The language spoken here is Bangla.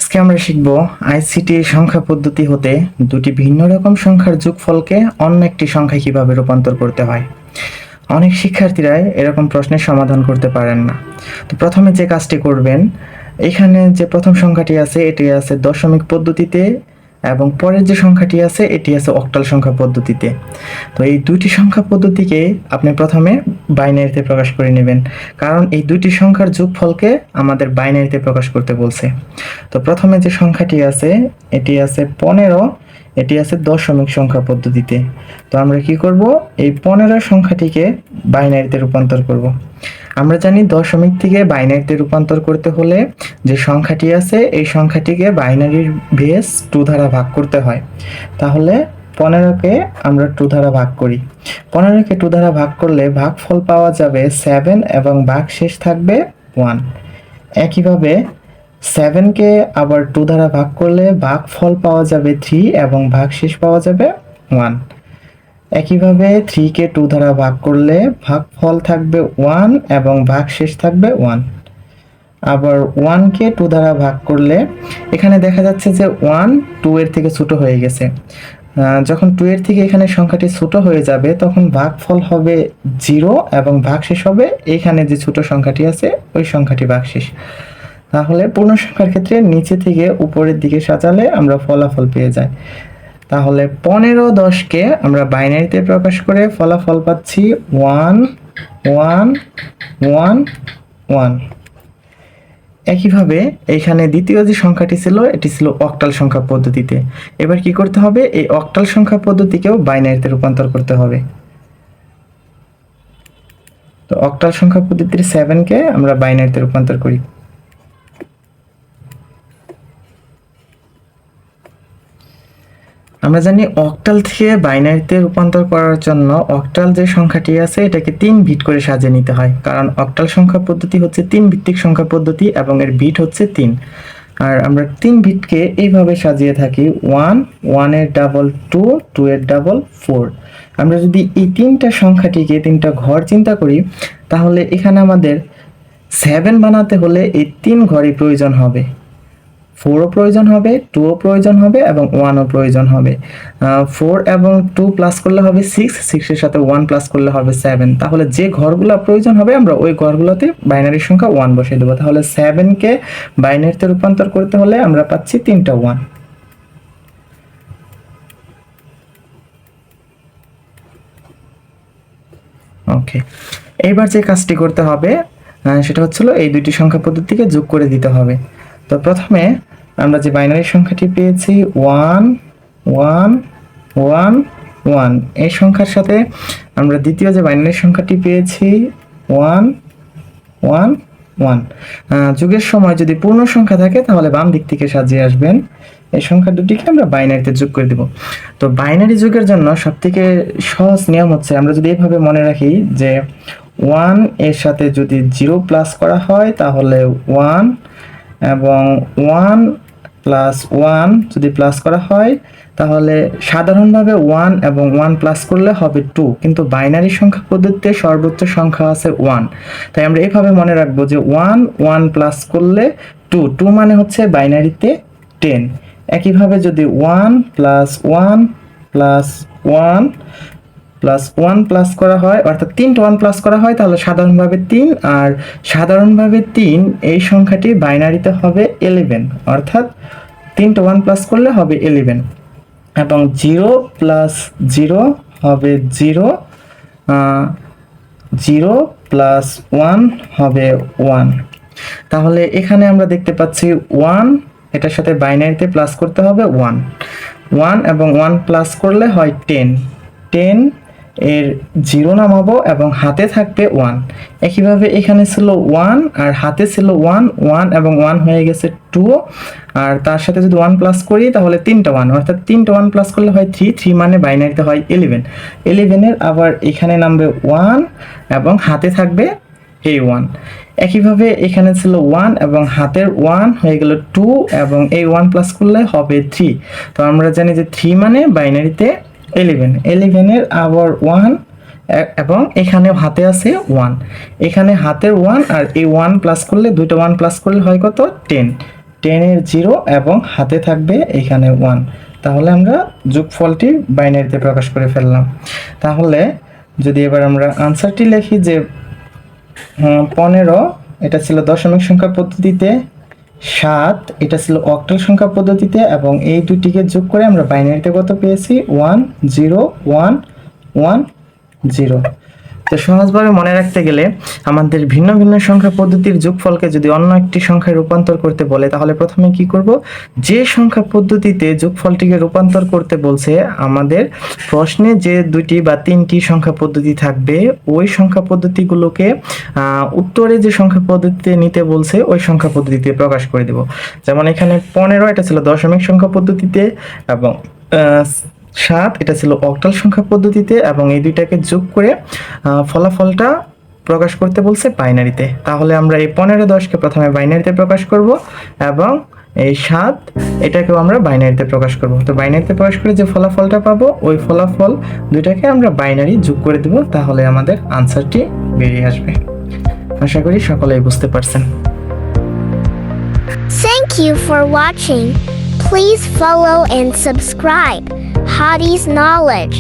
আজকে আমরা শিখব আইসিটি সংখ্যা পদ্ধতি হতে দুটি ভিন্ন রকম সংখ্যার যোগফলকে অন্য একটি সংখ্যায় কিভাবে রূপান্তর করতে হয়। অনেক শিক্ষার্থীরাই এরকম প্রশ্নের সমাধান করতে পারেন না। তো প্রথমে যে কাজটি করবেন, এখানে যে প্রথম সংখ্যাটি আছে এটি আছে দশমিক পদ্ধতিতে এবং পরের যে সংখ্যাটি আছে এটি আছে অক্টাল সংখ্যা পদ্ধতিতে। তো এই দুইটি সংখ্যা পদ্ধতিকে আপনি প্রথমে বাইনারিতে প্রকাশ করে নেবেন, কারণ এই দুইটি সংখ্যার যোগফলকে আমাদের বাইনারিতে প্রকাশ করতে বলছে। তো প্রথমে যে সংখ্যাটি আছে এটি আছে 15, এটি আছে দশমিক সংখ্যা পদ্ধতিতে। তো আমরা কি করব, এই 15 সংখ্যাটিকে বাইনারিতে রূপান্তর করব। আমরা জানি দশমিক থেকে বাইনারিতে রূপান্তর করতে হলে যে সংখ্যাটি আছে এই সংখ্যাটিকে বাইনারির বেস 2 দ্বারা ভাগ করতে হয়। তাহলে 15কে আমরা 2 দ্বারা ভাগ করি। 15কে 2 দ্বারা ভাগ করলে ভাগফল পাওয়া যাবে 7 এবং ভাগশেষ থাকবে 1। একইভাবে 7কে আবার 2 দ্বারা ভাগ করলে ভাগফল পাওয়া যাবে 3 এবং ভাগশেষ পাওয়া যাবে 1। একইভাবে 3কে 2 দ্বারা ভাগ করলে ভাগফল থাকবে 1 এবং ভাগশেষ থাকবে 1। আবার 1কে 2 দ্বারা ভাগ করলে এখানে দেখা যাচ্ছে যে 1 2 এর থেকে ছোট হয়ে গেছে। যখন 2 এর থেকে এখানে সংখ্যাটি ছোট হয়ে যাবে তখন ভাগফল হবে 0 এবং ভাগশেষ হবে এখানে যে ছোট সংখ্যাটি আছে ওই সংখ্যাটি ভাগশেষ। তাহলে পূর্ণ সংখ্যার ক্ষেত্রে নিচে থেকে উপরের দিকে সাজালে আমরা ফলাফল পেয়ে যাই। তাহলে 15 10কে আমরা বাইনারিতে প্রকাশ করে ফলাফল পাচ্ছি 1 1 1 1। একইভাবে এইখানে দ্বিতীয় যে সংখ্যাটি ছিল এটি ছিল অক্টাল সংখ্যা পদ্ধতিতে। এবার কি করতে হবে, এই অক্টাল সংখ্যা পদ্ধতিকেও বাইনারিতে রূপান্তর করতে হবে। তো অক্টাল সংখ্যা পদ্ধতির 7কে আমরা বাইনারিতে রূপান্তর করি। আমরা জানি অক্টাল থেকে বাইনারিতে রূপান্তর করার জন্য অক্টাল যে সংখ্যাটি আছে এটাকে 3 বিট করে সাজিয়ে নিতে হয়, কারণ অক্টাল সংখ্যা পদ্ধতি হচ্ছে 3 ভিত্তিক সংখ্যা পদ্ধতি এবং এর বিট হচ্ছে 3। আর আমরা 3 বিটকে এইভাবে সাজিয়ে থাকি 1 1 এর ডাবল 2 2 এর ডাবল 4। আমরা যদি এই তিনটা সংখ্যাটিকে তিনটা ঘর চিন্তা করি তাহলে এখানে আমাদের 7 বানাতে হলে এই 3 ঘরই প্রয়োজন হবে। 4ও প্রয়োজন হবে, 2ও প্রয়োজন হবে এবং 1ও প্রয়োজন হবে। 4 এবং 2 প্লাস করলে হবে 6, 6 এর সাথে 1 প্লাস করলে হবে 7। তাহলে যে ঘরগুলো প্রয়োজন হবে আমরা ওই ঘরগুলোতে বাইনারি সংখ্যা 1 বসিয়ে দেবো। তাহলে 7কে বাইনারিতে রূপান্তর করতে হলে আমরা পাচ্ছি 3টা 1। ওকে, এইবার যে কাজটি করতে হবে সেটা হচ্ছিল এই দুইটি সংখ্যা পদ্ধতিকে যোগ করে দিতে হবে। তো প্রথমে আমরা যে বাইনারি সংখ্যাটি পেয়েছি 1 1 1 1, এই সংখ্যার সাথে আমরা দ্বিতীয় যে বাইনারি সংখ্যাটি পেয়েছি 1 1 1। যোগের সময় যদি পূর্ণ সংখ্যা থাকে তাহলে বাম দিক থেকে সাজিয়ে আসবেন। এই সংখ্যা দুটিকে আমরা বাইনারিতে যোগ করে দেব। তো বাইনারি যোগের জন্য সবথেকে সহজ নিয়ম হচ্ছে আমরা যদি এইভাবে মনে রাখি যে 1 এর সাথে যদি 0 প্লাস করা হয় তাহলে 1 এবং 1 প্লাস 1 যদি প্লাস করা হয় তাহলে সাধারণভাবে 1 এবং 1 প্লাস করলে হবে 2, কিন্তু বাইনারি সংখ্যা পদ্ধতিতে সর্বোচ্চ সংখ্যা আছে 1। তাই আমরা এইভাবে মনে রাখবো যে 1 1 প্লাস করলে 2, 2 মানে হচ্ছে বাইনারিতে 10। একইভাবে যদি 1 প্লাস 1 প্লাস 1 প্লাস 1 প্লাস করা হয় অর্থাৎ 3টা 1 প্লাস করা হয় তাহলে সাধারণভাবে 3, আর সাধারণভাবে 3 এই সংখ্যাটি বাইনারিতে হবে 11, অর্থাৎ 3টা 1 প্লাস করলে হবে 11। এবং 0 প্লাস 0 হবে 0, 0 প্লাস 1 হবে 1। তাহলে এখানে আমরা দেখতে পাচ্ছি 1 এটার সাথে বাইনারিতে প্লাস করতে হবে 1 1 এবং 1 প্লাস করলে হয় 10 10 এর 0 নামাবো এবং হাতে থাকবে 1। একইভাবে এখানে ছিল 1 আর হাতে ছিল 1 1 এবং 1 হয়ে গেছে 2, আর তার সাথে যদি 1 প্লাস করি তাহলে 3টা 1, অর্থাৎ 3টা 1 প্লাস করলে হয় 3 3 মানে বাইনারিতে হয় 11 11 এর আবার এখানে নামবে 1 এবং হাতে থাকবে এই 1। একইভাবে এখানে ছিল 1 এবং হাতের 1 হয়ে গেল 2 এবং এই 1 প্লাস করলে হবে 3। তো আমরা জানি যে 3 মানে বাইনারিতে 11 11 এর আবার 1 এবং এখানেও হাতে আছে 1, এখানে হাতের 1 আর এই 1 প্লাস করলে দুইটা 1 প্লাস করলে হয় কত 10 10-এর 0 এবং হাতে থাকবে এখানে 1। তাহলে আমরা যোগফলটি বাইনারিতে প্রকাশ করে ফেললাম। তাহলে যদি এবার আমরা আনসারটি লিখি যে 15 এটা ছিল দশমিক সংখ্যা পদ্ধতিতে, 7 এটা ছিল অক্টাল সংখ্যা পদ্ধতিতে, এবং এই দুটিকে যোগ করে আমরা বাইনারিতে কত পেয়েছি 1 0 1 1 0। তো সহজভাবে মনে রাখতে গেলে আমাদের ভিন্ন ভিন্ন সংখ্যা পদ্ধতির যোগফলকে যদি অন্য একটি সংখ্যায় রূপান্তর করতে বলে তাহলে প্রথমে কি করব, যে সংখ্যা পদ্ধতিতে যোগফলটিকে রূপান্তর করতে বলছে আমাদের প্রশ্নে যে দুটি বা তিনটি সংখ্যা পদ্ধতি থাকবে ওই সংখ্যা পদ্ধতিগুলোকে উত্তরে যে সংখ্যা পদ্ধতিতে নিতে বলছে ওই সংখ্যা পদ্ধতিতে প্রকাশ করে দেব। যেমন এখানে 15 এটা ছিল দশমিক সংখ্যা পদ্ধতিতে, এবং 7 এটা ছিল অক্টাল সংখ্যা পদ্ধতিতে, এবং এই দুইটাকে যোগ করে ফলাফলটা প্রকাশ করতে বলছে বাইনারিতে। তাহলে আমরা এই 15-10কে প্রথমে বাইনারিতে প্রকাশ করব এবং এই 7 এটাকেও আমরা বাইনারিতে প্রকাশ করব। তো বাইনারিতে প্রকাশ করে যে ফলাফলটা পাবো ওই ফলাফল দুইটাকে আমরা বাইনারি যোগ করে দেব, তাহলে আমাদের আনসারটি বেরিয়ে আসবে। আশা করি সকলেই বুঝতে পারছেন। Thank you for watching. Please follow and subscribe Hadi's Knowledge.